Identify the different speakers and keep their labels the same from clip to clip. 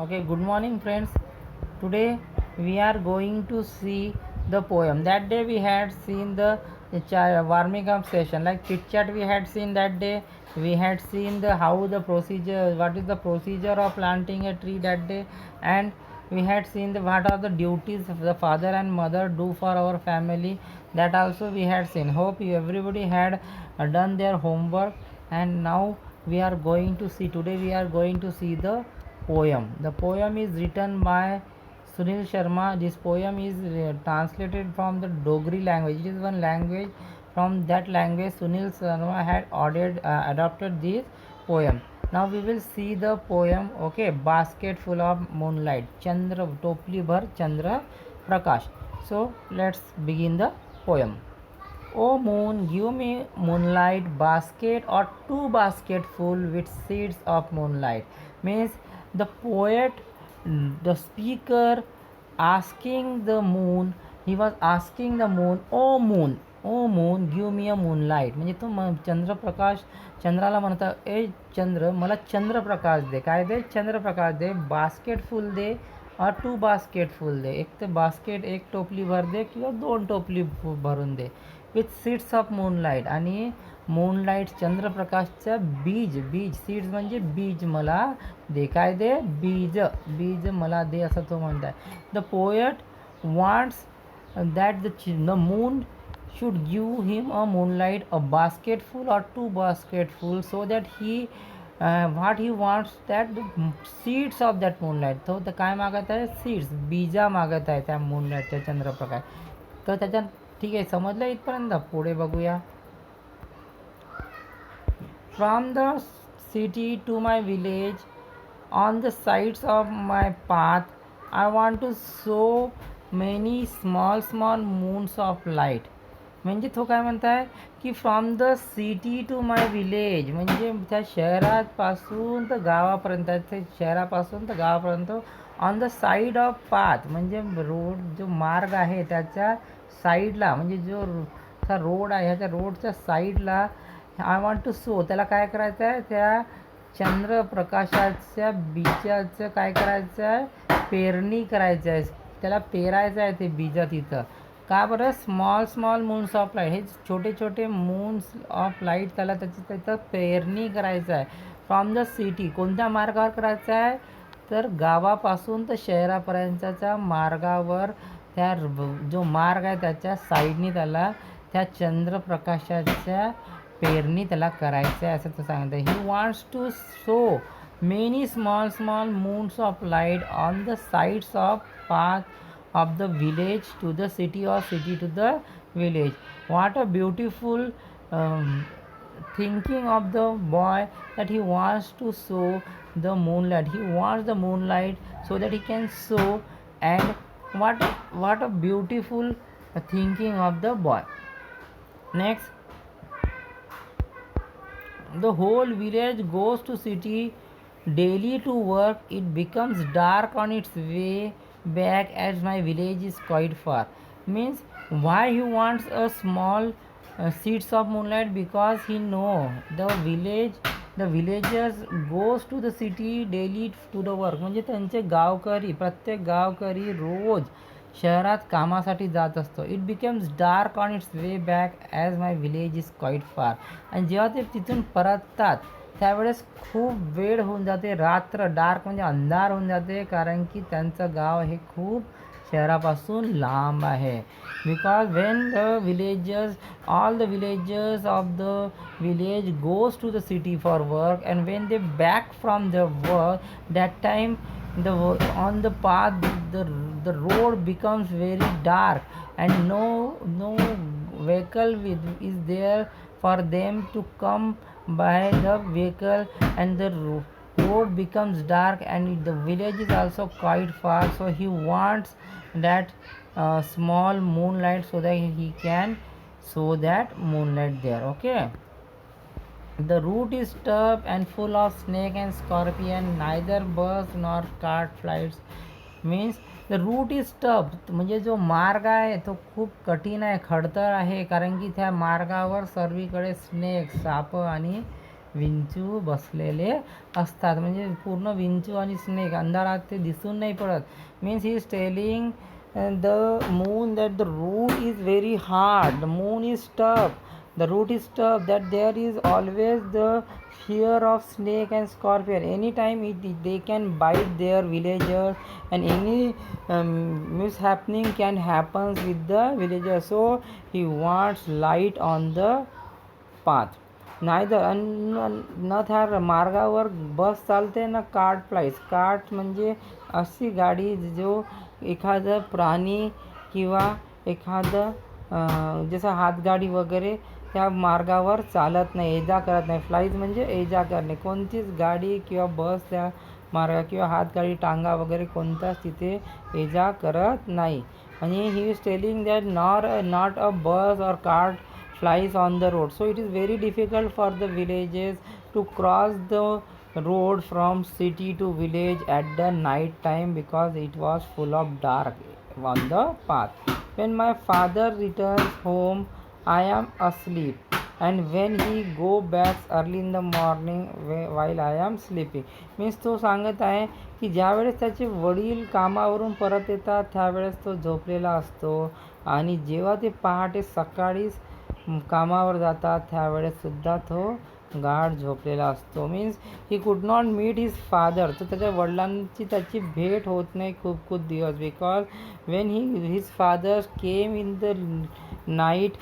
Speaker 1: Okay, good morning, friends. Today we are going to see the poem. That day we had seen the warming up session, like chit chat. We had seen that day. We had seen the how the procedure, what is the procedure of planting a tree that day, and we had seen the what are the duties of the father and mother do for our family. That also we had seen. Hope you everybody had done their homework, and now we are going to see. Today we are going to see the poem. The poem is written by Sunil Sharma. This poem is translated from the Dogri language. It is one language. From that language, Sunil Sharma had adopted this poem. Now we will see the poem. Okay, basket full of moonlight. Chandra topli bhar Chandra Prakash. So let's begin the poem. O moon, give me moonlight basket or two basket full with seeds of moonlight. Means the poet, the speaker asking the moon, he was asking the moon, oh moon give me a moonlight. म्हणजे तो चंद्रप्रकाश चंद्राला म्हणता, ए चंद्र मला चंद्रप्रकाश दे. काय दे? चंद्रप्रकाश दे. Basket फुल दे और to basket फुल दे. एक तर basket एक टोपली भर दे किंवा दोन टोपली भरून दे विथ सीड्स ऑफ मूनलाईट. आणि मूनलाईट चंद्रप्रकाशच्या बीज बीज सीड्स म्हणजे बीज मला दे. काय दे? बीज बीज मला दे असं तो म्हणत आहे. The poet wants that the moon should give him a moonlight, a basketful or two basketful, so that he what he wants that the seeds of that moonlight. तो तर काय मागत आहे? सीड्स, बीजा मागत आहे त्या मूनलाईटच्या चंद्रप्रकाश. तर त्याच्यात ठीक आहे, समजलं इथपर्यंत. पुढे बघूया. From the city to my village on the sides of my path I want to show many small moons of light. म्हणजे तो काय म्हणत आहे की from the city to my village, म्हणजे त्या शहरापासून तर गावापर्यंत, ते शहरापासून तर गावापर्यंत. On the side of path म्हणजे रोड, जो मार्ग आहे त्याच्या साईडला, म्हणजे जो रोड आहे ह्याच्या रोडच्या साईडला आय वॉन्ट टू शो, त्याला काय करायचं आहे? त्या चंद्रप्रकाशाच्या बीजाचं काय करायचं आहे? पेरणी करायचं आहे. त्याला पेरायचं आहे ते बीजा तिथं. का बरं? स्मॉल मून्स ऑफ लाईट, हे छोटे छोटे मून्स ऑफ लाईट, त्याला तिथं पेरणी करायचं आहे. फ्रॉम द सिटी, कोणत्या मार्गावर करायचं आहे? तर गावापासून तर शहरापर्यंतच्या मार्गावर, त्या जो मार्ग आहे त्याच्या साईडनी त्याला त्या चंद्रप्रकाशाच्या पेरणी त्याला करायचं आहे असं तो सांगतं. He wants to show many small moons of light on the sides of path of the village to the city or city to the village. What a beautiful thinking of the boy, that he wants to show the moonlight. He wants the moonlight so that he can show. And what a beautiful thinking of the boy. Next, the whole village goes to city daily to work. It becomes dark on its way back as my village is quite far. Means why he wants a small seeds of moonlight? Because he know the villagers goes to the city daily to the work. म्हणजे त्यांचे गावकरी, प्रत्येक गावकरी रोज शहरात कामासाठी जात असतो. It becomes dark on it's way back as my village is quite फार. आणि जेव्हा ते तिथून परततात त्यावेळेस खूप वेळ होऊन जाते, रात्र, डार्क म्हणजे अंधार होऊन जाते, कारण की त्यांचं गाव हे खूप शहरापासून लांब आहे. Because when the villagers, all the villagers of the village goes to the city for work, and when they back from the work, that time on the path the road becomes very dark and no vehicle is there for them to come by the vehicle, and the road becomes dark and the village is also quite far. So he wants that small moonlight so that he can show that moonlight there. Okay, the route is tough and full of snake and scorpion. Neither bus nor cart flights. Means the route is tough, म्हणजे जो मार्ग आहे तो खूप कठीण आहे, खडतर आहे, कारण की त्या मार्गावर सर्वीकडे स्नेक, साप आणि विंचू बसलेले असतात. म्हणजे पूर्ण विंचू आणि स्नेक अंधारात ते दिसून नाही पडत. Means he is telling the moon that the root is very hard, the moon is tough, the root is tough, that there is always the fear of snake and scorpion. Anytime they can bite their villagers, and any mishappening can happen with the villagers. So he wants light on the path. नाहीतर न त्या मार्गावर बस चालते ना cart flies. Cart म्हणजे अशी गाडी जो एखादं प्राणी किंवा एखादं जसं हातगाडी वगैरे त्या मार्गावर चालत नाही, ये जा करत नाही. फ्लाईज म्हणजे ये जा करणे. कोणतीच गाडी किंवा बस त्या मार्गा किंवा हातगाडी टांगा वगैरे कोणताच तिथे ये जा करत नाही. आणि he is telling that not a bus और cart flies on the road. So it is very difficult for the villages to cross the road from city to village at the night time because it was full of dark on the path. When my father returns home, I am asleep, and when he go back early in the morning while I am sleeping. Means तो सांगत आहे की ज्यावेळेस त्याचे वडील कामावरून परत येतात त्यावेळेस तो झोपलेला असतो, आणि जेव्हा ते पहाटे सकाळीच कामावर जातात त्यावेळेससुद्धा तो गाढ झोपलेला असतो. Means he could not meet his father. तर त्याच्या वडिलांची त्याची भेट होत नाही खूप खूप दिवस. Because Wien his father came in the night,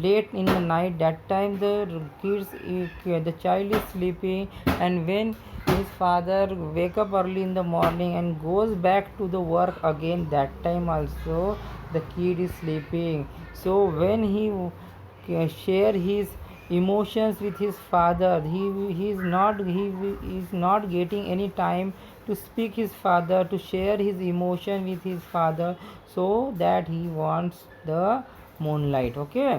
Speaker 1: late in the night, that time the child is sleeping, and when his father wake up early in the morning and goes back to the work again, that time also the kid is sleeping. So when he share his emotions with his father, he is not getting any time to speak his father, to share his emotion with his father, so that he wants the moonlight. Okay.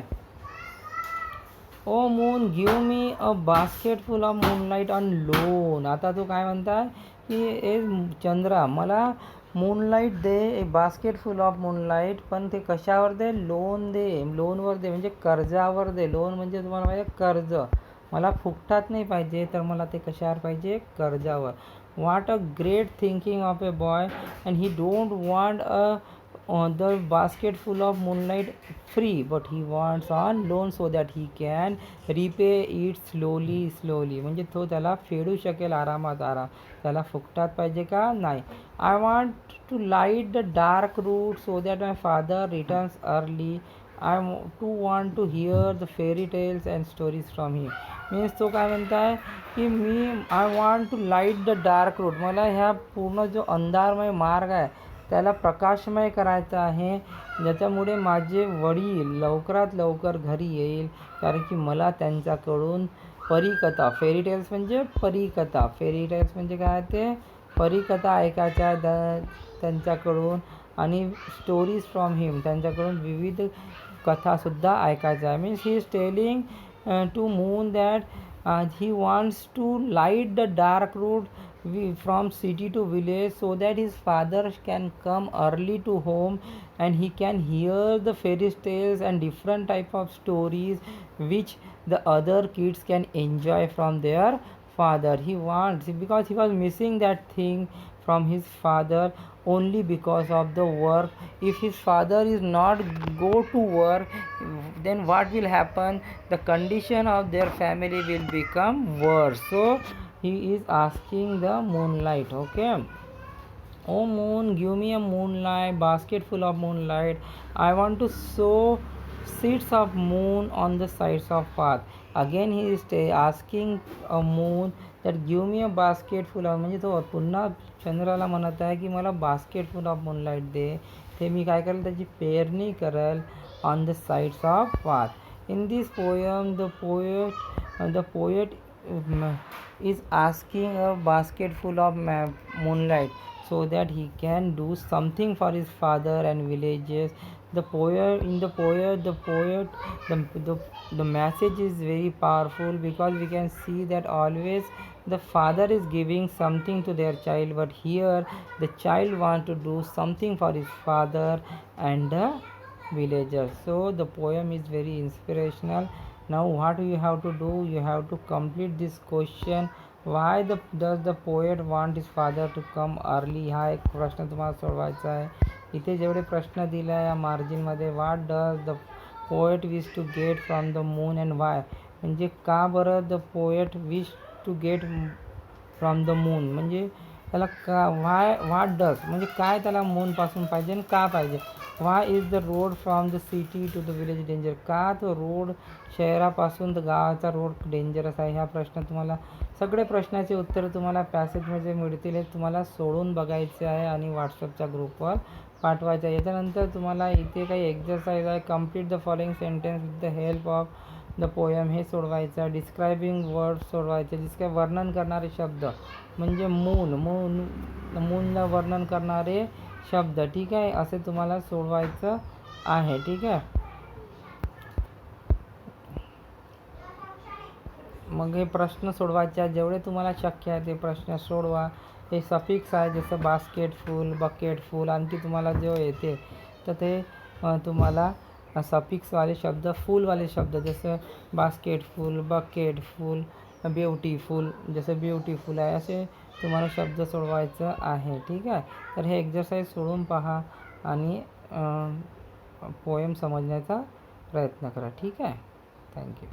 Speaker 1: O moon give me a basket full of moonlight on loan. आता तो काय म्हणता की ए चंद्रा मला moonlight दे, एक basket full of moonlight, पण ते कशावर दे? लोन दे, लोनवर दे म्हणजे कर्जावर दे. लोन म्हणजे तुम्हाला माहिती कर्ज. मला फुकटात नाही पाहिजे, तर मला ते कशावर पाहिजे? कर्जावर. What a great thinking of a boy, and he don't want the basket full of moonlight free, but he wants on loan so that he can repay it slowly. म्हणजे तो त्याला फेडू शकेल आरामात आराम. त्याला फुकटात पाहिजे का? नाही. I want to light the dark route so that my father returns early. I want to hear the fairy tales and stories from him. Means तो काय म्हणत आहे की I want to light the dark route. मला ह्या पूर्ण जो अंधारमय मार्ग आहे त्याला प्रकाशमय करायचं आहे, ज्याच्यामुळे माझे वडील लवकरात लवकर घरी येईल. कारण की मला त्यांच्याकडून परीकथा, फेरी टेल्स म्हणजे परीकथा, फेरी टेल्स म्हणजे काय? ते परीकथा ऐकायच्या त्यांच्याकडून, आणि स्टोरीज फ्रॉम हिम, त्यांच्याकडून विविध कथासुद्धा ऐकायच्या आहे. Means he is telling to moon that he wants to light the dark route from city to village so that his father can come early to home and he can hear the fairy tales and different type of stories which the other kids can enjoy from their father. He wants, because he was missing that thing from his father only because of the work. If his father is not go to work, then what will happen? The condition of their family will become worse. So he is asking the moonlight. Okay. Oh moon, give me a moonlight, basket full of moonlight. I want to sow seeds of moon on the sides of path. Again he is asking a moon that give me a basket full of, म्हणजे तो पुन्हा चंद्राला म्हणत आहे की मला basket full of moonlight दे. ते मी काय करेल? त्याची पेरणी करेल on the sides of path. In this poem the poet is asking a basket full of moonlight so that he can do something for his father and villages. The message is very powerful because we can see that always the father is giving something to their child, but here the child want to do something for his father and the villagers. So the poem is very inspirational, Now what you have to do, you have to complete this question. Why does the poet want his father to come early? हा एक प्रश्न तुम्हाला सोडवायचा आहे. इथे जेवढे प्रश्न दिले आहे या मार्जिनमध्ये, what does the poet wish to get from the moon and why, म्हणजे का बरं the poet wish to get from the moon, म्हणजे त्याला का व्हॉट डज म्हणजे काय त्याला मूनपासून पाहिजे आणि का पाहिजे. Why is the road from the city to the village danger, का तो रोड शहरापासून तर गावाचा रोड डेंजरस आहे. ह्या प्रश्न तुम्हाला सगळे प्रश्नाचे उत्तर तुम्हाला पॅसेजमध्ये मिळतील, हे तुम्हाला सोडून बघायचे आहे आणि व्हॉट्सअपच्या ग्रुपवर पाठवायचं आहे. याच्यानंतर तुम्हाला इथे काही एक्झरसाईज आहे. Complete the following sentence with the help of the poem, हे सोडवायचं आहे. डिस्क्रायबिंग वर्ड सोडवायचे, जिसके वर्णन करणारे शब्द म्हणजे मूनला वर्णन करणारे शब्द. ठीक आहे, असे तुम्हाला सोडवायचं आहे. ठीक आहे, मग हे प्रश्न सोडवायचे, जेवढे तुम्हाला शक्य आहे ते प्रश्न सोडवा. हे सफिक्स आहे, जसं बास्केट फुल, बकेट फुल, आणखी तुम्हाला जो येते तर ते तुम्हाला सफिक्सवाले शब्द, फुलवाले शब्द, जसं बास्केट फुल, बकेट फुल, ब्युटिफुल, जसं ब्युटिफुल आहे, असे तुम्हाला शब्द सोडवायचं आहे. ठीक आहे, तर हे एक्झरसाईज सोडून पहा आणि पोएम समजण्याचा प्रयत्न करा. ठीक आहे, थँक्यू.